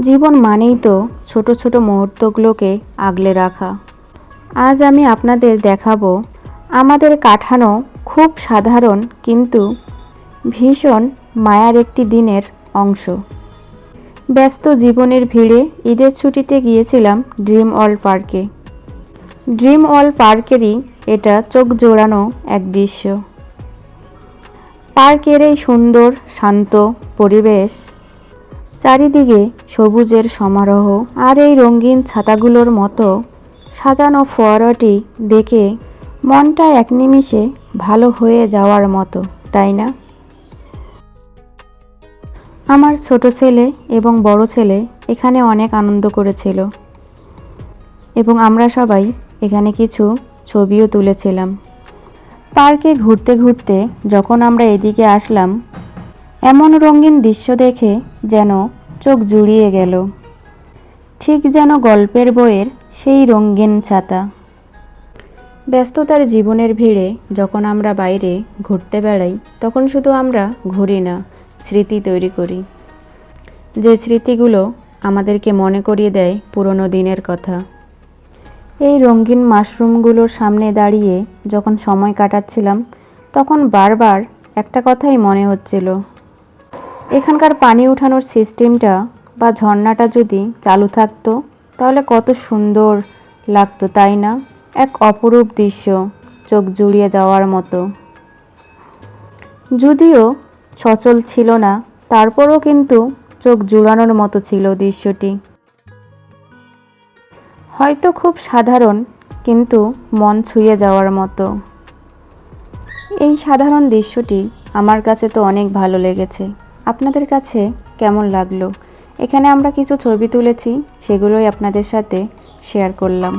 জীবন মানেই তো ছোট ছোট মুহূর্তগুলোকে আগলে রাখা। আজ আমি আপনাদের দেখাবো আমাদের কাটানো খুব সাধারণ কিন্তু ভীষণ মায়ার একটি দিনের অংশ। ব্যস্ত জীবনের ভিড়ে ঈদের ছুটিতে গিয়েছিলাম ড্রিম ওয়ার্ল্ড পার্কে। ড্রিম ওয়ার্ল্ড পার্কেরই এটা চোখ জোড়ানো এক দৃশ্য। পার্কের এই সুন্দর শান্ত পরিবেশ, চারিদিকে সবুজের সমারোহ আর এই রঙিন ছাতাগুলোর মতো সাজানো ফোয়ারাটি দেখে মনটা এক নিমিষে ভালো হয়ে যাওয়ার মতো, তাই না? আমার ছোট ছেলে এবং বড় ছেলে এখানে অনেক আনন্দ করেছিল এবং আমরা সবাই এখানে কিছু ছবিও তুলেছিলাম। পার্কে ঘুরতে ঘুরতে যখন আমরা এদিকে আসলাম, এমন রঙিন দৃশ্য দেখে যেন চোখ জুড়িয়ে গেল, ঠিক যেন গল্পের বইয়ের সেই রঙিন ছাতা। ব্যস্ততার জীবনের ভিড়ে যখন আমরা বাইরে ঘুরতে বেড়াই, তখন শুধু আমরা ঘুরি না, স্মৃতি তৈরি করি। যে স্মৃতিগুলো আমাদেরকে মনে করিয়ে দেয় পুরনো দিনের কথা। এই রঙিন মাশরুমগুলোর সামনে দাঁড়িয়ে যখন সময় কাটাচ্ছিলাম, তখন বারবার একটা কথাই মনে হচ্ছিল, এখানকার পানি উঠানোর সিস্টেমটা বা ঝর্ণাটা যদি চালু থাকতো তাহলে কত সুন্দর লাগতো, তাই না? এক অপরূপ দৃশ্য, চোখ জুড়িয়ে যাওয়ার মতো। যদিও সচল ছিল না, তারপরও কিন্তু চোখ জুড়ানোর মতো ছিল দৃশ্যটি। হয়তো খুব সাধারণ, কিন্তু মন ছুঁয়ে যাওয়ার মতো। এই সাধারণ দৃশ্যটি আমার কাছে তো অনেক ভালো লেগেছে। আপনাদের কাছে কেমন লাগলো? এখানে আমরা কিছু ছবি তুলেছি, সেগুলোই আপনাদের সাথে শেয়ার করলাম।